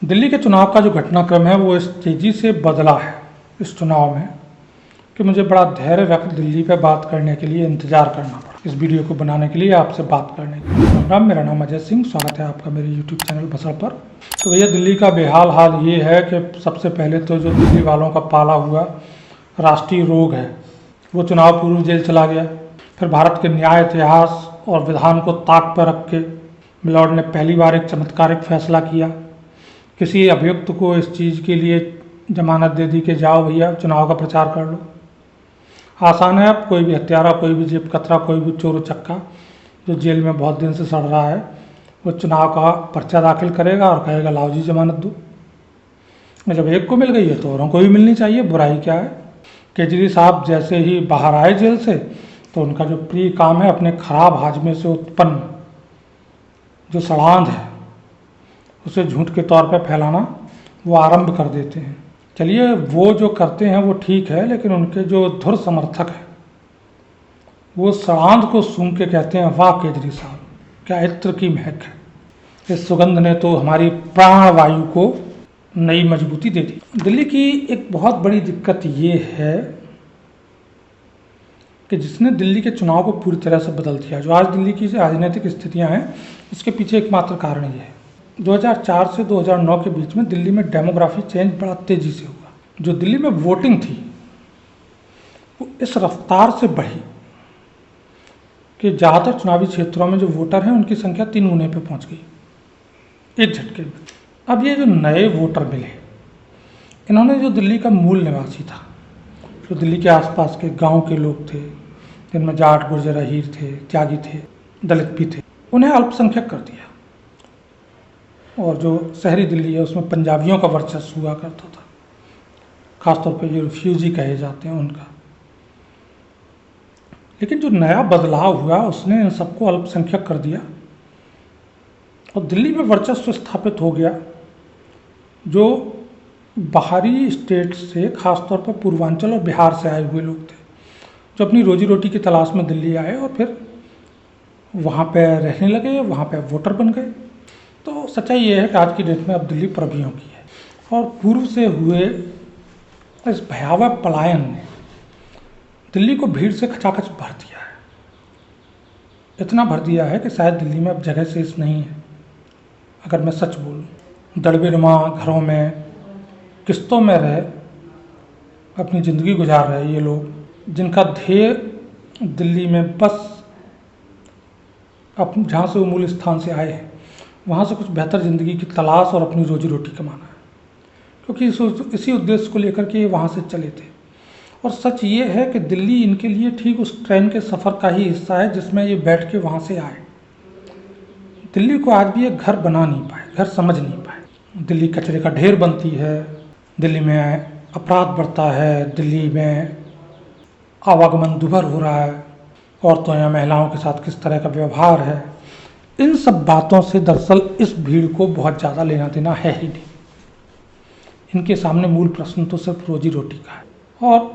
दिल्ली के चुनाव का जो घटनाक्रम है वो इस तेज़ी से बदला है इस चुनाव में कि मुझे बड़ा धैर्य रख दिल्ली पे बात करने के लिए इंतज़ार करना पड़ा, इस वीडियो को बनाने के लिए, आपसे बात करने के लिए। राम, मेरा नाम अजय सिंह, स्वागत है आपका मेरे यूट्यूब चैनल बसड़ पर। तो भैया, दिल्ली का बेहाल हाल ये है कि सबसे पहले तो जो दिल्ली वालों का पाला हुआ राष्ट्रीय रोग है वो चुनाव पूर्व जेल चला गया। फिर भारत के न्याय, इतिहास और विधान को ताक पर रख के मिलॉर्ड ने पहली बार एक चमत्कारिक फैसला किया। किसी अभियुक्त को इस चीज़ के लिए जमानत दे दी कि जाओ भैया चुनाव का प्रचार कर लो। आसान है, अब कोई भी हत्यारा, कोई भी जेब कतरा, कोई भी चोर चक्का जो जेल में बहुत दिन से सड़ रहा है वो चुनाव का पर्चा दाखिल करेगा और कहेगा लाओ जी जमानत दो। जब एक को मिल गई है तो औरों को भी मिलनी चाहिए, बुराई क्या है। केजरी साहब जैसे ही बाहर आए जेल से तो उनका जो प्रिय काम है अपने खराब हाजमे से उत्पन्न जो सड़ांध है उसे झूठ के तौर पर फैलाना वो आरंभ कर देते हैं। चलिए, वो जो करते हैं वो ठीक है, लेकिन उनके जो धुर समर्थक हैं वो सड़ांध को सूंघ के कहते हैं वाह केजरी साहब, क्या इत्र की महक है। इस सुगंध ने तो हमारी प्राण वायु को नई मजबूती दे दी। दिल्ली की एक बहुत बड़ी दिक्कत ये है कि जिसने दिल्ली के चुनाव को पूरी तरह से बदल दिया, जो आज दिल्ली की राजनीतिक स्थितियां हैं, इसके पीछे एकमात्र कारण ये है। 2004 से 2009 के बीच में दिल्ली में डेमोग्राफी चेंज बड़ा तेजी से हुआ। जो दिल्ली में वोटिंग थी वो इस रफ्तार से बढ़ी कि ज़्यादातर चुनावी क्षेत्रों में जो वोटर हैं उनकी संख्या 3 गुने पे पहुंच गई एक झटके में। अब ये जो नए वोटर मिले, इन्होंने जो दिल्ली का मूल निवासी था, जो दिल्ली के आसपास के गांव के लोग थे, जिनमें जाट, गुर्जर, अहीर थे, त्यागी थे, दलित भी थे, उन्हें अल्पसंख्यक कर दिया। और जो शहरी दिल्ली है उसमें पंजाबियों का वर्चस्व हुआ करता था, खासतौर पर ये रिफ्यूजी कहे जाते हैं उनका। लेकिन जो नया बदलाव हुआ उसने इन सबको अल्पसंख्यक कर दिया और दिल्ली में वर्चस्व स्थापित हो गया जो बाहरी स्टेट से, खासतौर पर पूर्वांचल और बिहार से आए हुए लोग थे, जो अपनी रोजी रोटी की तलाश में दिल्ली आए और फिर वहाँ पे रहने लगे, वहाँ पे वोटर बन गए। तो सच्चाई ये है कि आज की डेट में अब दिल्ली प्रभियों की है और पूर्व से हुए इस भयावह पलायन ने दिल्ली को भीड़ से खचाखच भर दिया है। इतना भर दिया है कि शायद दिल्ली में अब जगह शेष नहीं है। अगर मैं सच बोलूँ, दड़बेनुमा घरों में किस्तों में रह अपनी ज़िंदगी गुजार रहे ये लोग, जिनका ध्येय दिल्ली में बस अपने जहाँ से वो मूल स्थान से आए हैं वहाँ से कुछ बेहतर ज़िंदगी की तलाश और अपनी रोजी रोटी कमाना है, क्योंकि इसी उद्देश्य को लेकर के ये वहाँ से चले थे। और सच ये है कि दिल्ली इनके लिए ठीक उस ट्रेन के सफ़र का ही हिस्सा है जिसमें ये बैठ के वहाँ से आए। दिल्ली को आज भी ये घर बना नहीं पाए, घर समझ नहीं पाए। दिल्ली कचरे का ढेर बनती है, दिल्ली में अपराध बढ़ता है, दिल्ली में आवागमन दुभर हो रहा है, औरतों या महिलाओं के साथ किस तरह का व्यवहार है। इन सब बातों से दरअसल इस भीड़ को बहुत ज़्यादा लेना देना है ही नहीं। इनके सामने मूल प्रश्न तो सिर्फ रोजी रोटी का है और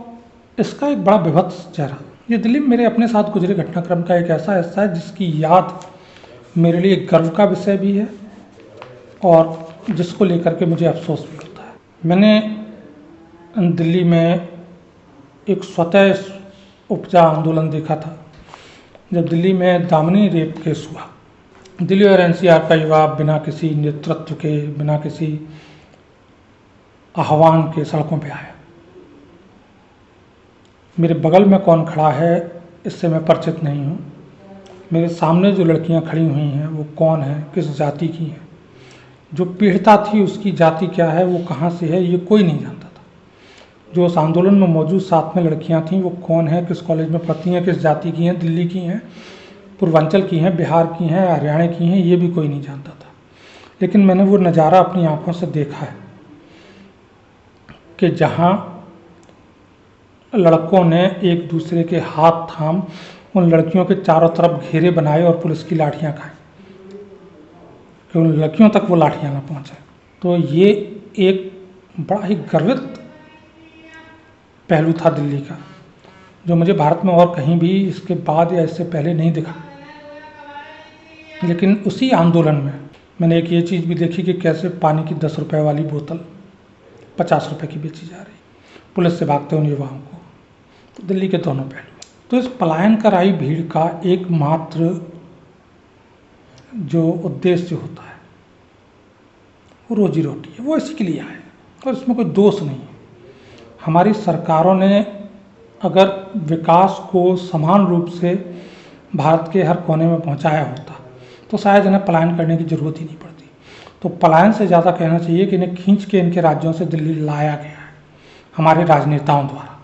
इसका एक बड़ा विभत्स चेहरा। ये दिल्ली में मेरे अपने साथ गुजरे घटनाक्रम का एक ऐसा हिस्सा है जिसकी याद मेरे लिए गर्व का विषय भी है और जिसको लेकर के मुझे अफसोस भी होता है। मैंने दिल्ली में एक स्वतः उपजा आंदोलन देखा था जब दिल्ली में दामिनी रेप केस हुआ। दिल्ली और एनसीआर का युवा बिना किसी नेतृत्व के, बिना किसी आह्वान के सड़कों पे आया। मेरे बगल में कौन खड़ा है इससे मैं परिचित नहीं हूँ। मेरे सामने जो लड़कियाँ खड़ी हुई हैं वो कौन है, किस जाति की हैं, जो पीड़िता थी उसकी जाति क्या है, वो कहाँ से है, ये कोई नहीं जानता था। जो उस आंदोलन में मौजूद साथ में लड़कियाँ थीं वो कौन है, किस कॉलेज में पढ़ती हैं, किस जाति की हैं, दिल्ली की हैं, पूर्वांचल की हैं, बिहार की हैं, हरियाणा की हैं, ये भी कोई नहीं जानता था। लेकिन मैंने वो नज़ारा अपनी आंखों से देखा है कि जहाँ लड़कों ने एक दूसरे के हाथ थाम उन लड़कियों के चारों तरफ घेरे बनाए और पुलिस की लाठियाँ खाई कि उन लड़कियों तक वो लाठियाँ ना पहुँचे। तो ये एक बड़ा ही गर्वित पहलू था दिल्ली का, जो मुझे भारत में और कहीं भी इसके बाद या इससे पहले नहीं दिखा। लेकिन उसी आंदोलन में मैंने एक ये चीज़ भी देखी कि कैसे पानी की 10 रुपए वाली बोतल 50 रुपए की बेची जा रही, पुलिस से भागते उन युवाओं को। तो दिल्ली के दोनों पहलू। तो इस पलायन कर आई भीड़ का एकमात्र जो उद्देश्य होता है वो रोजी रोटी है, वो इसी के लिए आए और इसमें कोई दोष नहीं है। हमारी सरकारों ने अगर विकास को समान रूप से भारत के हर कोने में पहुंचाया होता तो शायद इन्हें पलायन करने की ज़रूरत ही नहीं पड़ती। तो पलायन से ज़्यादा कहना चाहिए कि इन्हें खींच के इनके राज्यों से दिल्ली लाया गया है हमारे राजनेताओं द्वारा,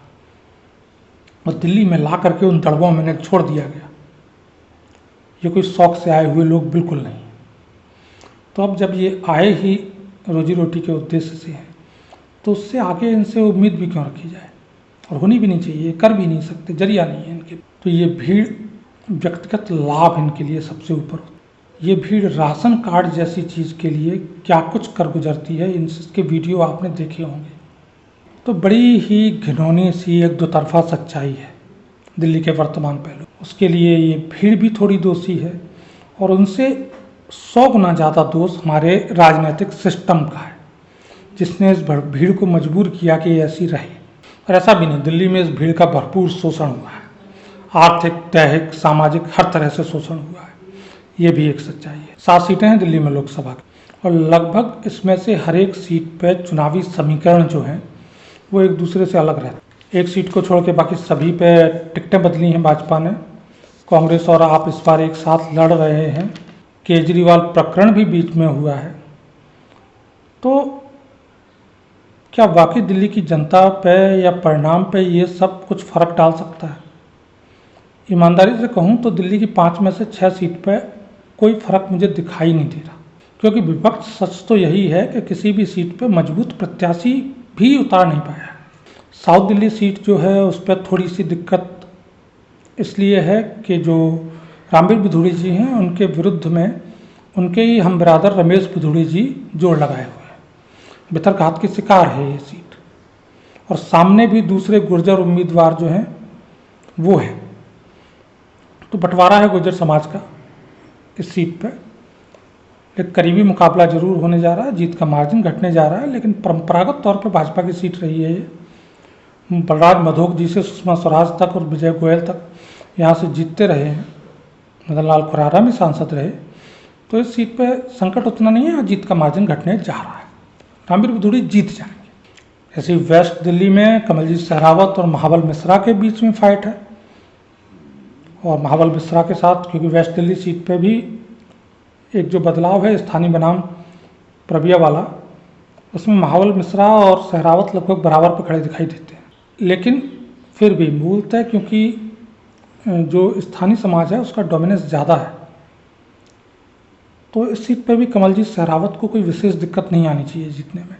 और दिल्ली में ला करके उन दड़बों में इन्हें छोड़ दिया गया। ये कोई शौक से आए हुए लोग बिल्कुल नहीं। तो अब जब ये आए ही रोजी रोटी के उद्देश्य से हैं तो उससे आगे इनसे उम्मीद भी क्यों रखी जाए, और होनी भी नहीं चाहिए, कर भी नहीं सकते, जरिया नहीं है इनके। तो ये भीड़ व्यक्तिगत लाभ इनके लिए सबसे ऊपर होता है। ये भीड़ राशन कार्ड जैसी चीज़ के लिए क्या कुछ कर गुजरती है, इनके वीडियो आपने देखे होंगे। तो बड़ी ही घिनौनी सी एक दो तरफा सच्चाई है दिल्ली के वर्तमान पहलू। उसके लिए ये भीड़ भी थोड़ी दोषी है और उनसे 100 गुना ज़्यादा दोष हमारे राजनीतिक सिस्टम का है, जिसने इस भीड़ को मजबूर किया कि ऐसी रहे। और ऐसा भी नहीं, दिल्ली में इस भीड़ का भरपूर शोषण हुआ है, आर्थिक, दैहिक, सामाजिक, हर तरह से शोषण हुआ है। ये भी एक सच्चाई है। 7 सीटें हैं दिल्ली में लोकसभा की, और लगभग इसमें से हर एक सीट पे चुनावी समीकरण जो हैं वो एक दूसरे से अलग रहते हैं। एक सीट को छोड़ के बाकी सभी पे टिकटें बदली हैं भाजपा ने। कांग्रेस और आप इस बार एक साथ लड़ रहे हैं। केजरीवाल प्रकरण भी बीच में हुआ है। तो क्या वाकई दिल्ली की जनता पे या परिणाम पे ये सब कुछ फर्क डाल सकता है? ईमानदारी से कहूँ तो दिल्ली की 5 में से 6 सीट पे कोई फर्क मुझे दिखाई नहीं दे रहा, क्योंकि विपक्ष सच तो यही है कि किसी भी सीट पे मजबूत प्रत्याशी भी उतार नहीं पाया। साउथ दिल्ली सीट जो है उस पर थोड़ी सी दिक्कत इसलिए है कि जो रामवीर भदौड़ी जी हैं उनके विरुद्ध में उनके ही हम बिरादर रमेश भदौड़ी जी जोर लगाए हुए हैं। भितरघात की शिकार है ये सीट, और सामने भी दूसरे गुर्जर उम्मीदवार जो हैं वो है। तो बंटवारा है गुर्जर समाज का इस सीट पर। एक करीबी मुकाबला जरूर होने जा रहा है, जीत का मार्जिन घटने जा रहा है, लेकिन परंपरागत तौर पर भाजपा की सीट रही है ये। बलराज मधोक जी से सुषमा स्वराज तक और विजय गोयल तक यहाँ से जीतते रहे हैं। मदन लाल खुराना भी सांसद रहे। तो इस सीट पे संकट उतना नहीं है, जीत का मार्जिन घटने जा रहा है। रामवीर भदौड़ी जीत जाएंगे। ऐसे ही वेस्ट दिल्ली में कमलजीत सहरावत और महाबल मिश्रा के बीच में फाइट है, और महाबल मिश्रा के साथ, क्योंकि वेस्ट दिल्ली सीट पे भी एक जो बदलाव है स्थानीय बनाम प्रबिया वाला, उसमें महाबल मिश्रा और सहरावत लगभग बराबर पर खड़े दिखाई देते हैं। लेकिन फिर भी मूलतः क्योंकि जो स्थानीय समाज है उसका डोमिनेंस ज़्यादा है, तो इस सीट पे भी कमलजीत सहरावत को कोई विशेष दिक्कत नहीं आनी चाहिए जीतने में।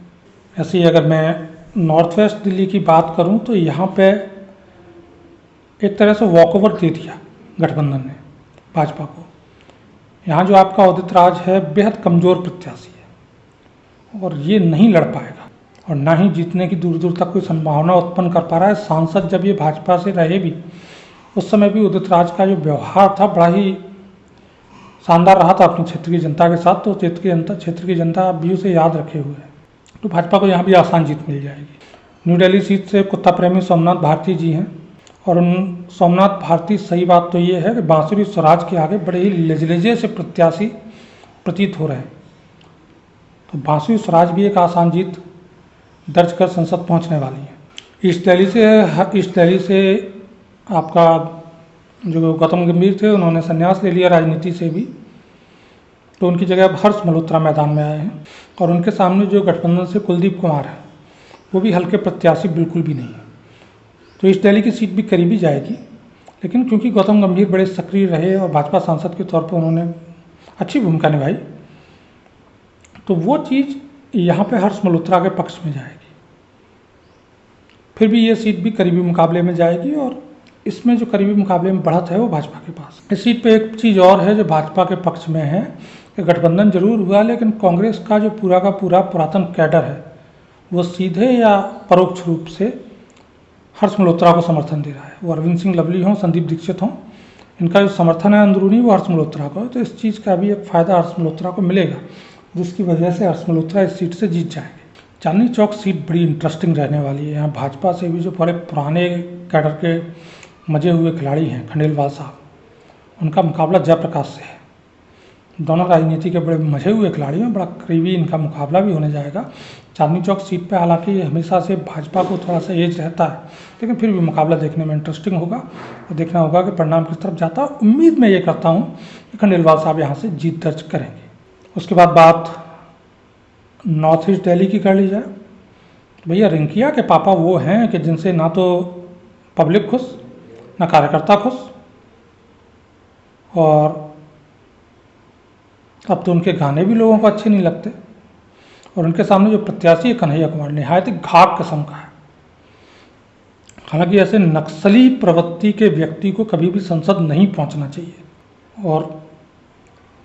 ऐसे ही अगर मैं नॉर्थ वेस्ट दिल्ली की बात करूं तो यहाँ पे एक तरह से वॉकओवर दे दिया गठबंधन ने भाजपा को। यहाँ जो आपका उदित राज है बेहद कमज़ोर प्रत्याशी है और ये नहीं लड़ पाएगा, और ना ही जीतने की दूर दूर तक कोई संभावना उत्पन्न कर पा रहा है। सांसद जब ये भाजपा से रहे भी, उस समय भी उदित राज का जो व्यवहार था बड़ा ही शानदार रहा था अपने क्षेत्र की जनता के साथ। तो क्षेत्र की जनता भी उसे याद रखे हुए है। तो भाजपा को यहाँ भी आसान जीत मिल जाएगी। न्यू दिल्ली सीट से कुत्ता प्रेमी सोमनाथ भारती जी हैं, और उन सोमनाथ भारती, सही बात तो ये है कि बांसुरी स्वराज के आगे बड़े ही लजलेजे से प्रत्याशी प्रतीत हो रहे हैं। तो बांसुरी स्वराज भी एक आसान जीत दर्ज कर संसद पहुंचने वाली है। ईस्ट दिल्ली से आपका जो गौतम गंभीर थे उन्होंने संन्यास ले लिया राजनीति से भी, तो उनकी जगह अब हर्ष मल्होत्रा मैदान में आए हैं। और उनके सामने जो गठबंधन से कुलदीप कुमार है वो भी हल्के प्रत्याशी बिल्कुल भी नहीं है। तो ईस्ट दिल्ली की सीट भी करीबी जाएगी, लेकिन क्योंकि गौतम गंभीर बड़े सक्रिय रहे और भाजपा सांसद के तौर पर उन्होंने अच्छी भूमिका निभाई, तो वो चीज़ यहाँ पे हर्ष मल्होत्रा के पक्ष में जाएगी। फिर भी ये सीट भी करीबी मुकाबले में जाएगी, और इसमें जो करीबी मुकाबले में बढ़त है वो भाजपा के पास। इस सीट पे एक चीज़ और है जो भाजपा के पक्ष में है कि गठबंधन जरूर हुआ, लेकिन कांग्रेस का जो पूरा का पूरा पुरातन कैडर है वो सीधे या परोक्ष रूप से हर्ष मल्होत्रा को समर्थन दे रहा है। वो अरविंद सिंह लवली हों, संदीप दीक्षित हों, इनका जो समर्थन है अंदरूनी वो हर्ष मल्होत्रा को है। तो इस चीज़ का भी एक फ़ायदा हर्ष मल्होत्रा को मिलेगा जिसकी वजह से हर्ष मल्होत्रा इस सीट से जीत जाएंगे। चांदनी चौक सीट बड़ी इंटरेस्टिंग रहने वाली है। यहाँ भाजपा से भी जो बड़े पुराने कैडर के मजे हुए खिलाड़ी हैं, खंडेलवाल साहब, उनका मुकाबला जयप्रकाश से है। दोनों राजनीति के बड़े मजे हुए खिलाड़ी हैं, बड़ा करीबी इनका मुकाबला भी होने जाएगा। चांदनी चौक सीट पे हालांकि हमेशा से भाजपा को थोड़ा सा एज रहता है, लेकिन फिर भी मुकाबला देखने में इंटरेस्टिंग होगा और देखना होगा कि परिणाम किस तरफ जाता है। उम्मीद मैं ये करता हूँ कि खंडेलवाल साहब यहाँ से जीत दर्ज करेंगे। उसके बाद बात नॉर्थ ईस्ट दिल्ली की कर ली जाए। भैया रिंकिया के पापा वो हैं कि जिनसे ना तो पब्लिक खुश, ना कार्यकर्ता खुश, और अब तो उनके गाने भी लोगों को अच्छे नहीं लगते। और उनके सामने जो प्रत्याशी है कन्हैया कुमार, निहायत ही घाक किस्म का है। हालांकि ऐसे नक्सली प्रवृत्ति के व्यक्ति को कभी भी संसद नहीं पहुंचना चाहिए, और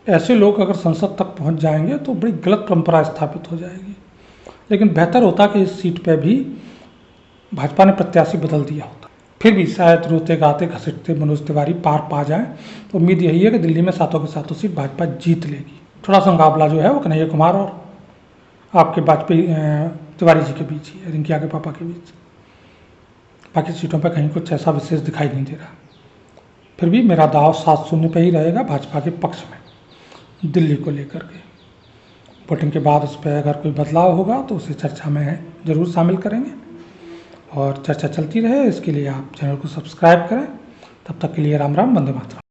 ऐसे लोग अगर संसद तक पहुंच जाएंगे तो बड़ी गलत परंपरा स्थापित हो जाएगी। लेकिन बेहतर होता कि इस सीट पर भी भाजपा ने प्रत्याशी बदल दिया होता। फिर भी शायद रोते गाते घसीटते मनोज तिवारी पार पा जाए। तो उम्मीद यही है कि दिल्ली में सातों के सातों सीट भाजपा जीत लेगी। थोड़ा सा मुकाबला जो है वो कन्हैया कुमार और आपके वाजपेयी तिवारी जी के बीच ही है, रिंकिया के पापा के बीच। बाकी सीटों पर कहीं कुछ ऐसा विशेष दिखाई नहीं दे रहा। फिर भी मेरा दाव 7-0 पे ही रहेगा भाजपा के पक्ष में दिल्ली को लेकर के। वोटिंग के बाद उस पर अगर कोई बदलाव होगा तो उसे चर्चा में ज़रूर शामिल करेंगे, और चर्चा चलती रहे इसके लिए आप चैनल को सब्सक्राइब करें। तब तक के लिए राम राम, वंदे मातरम।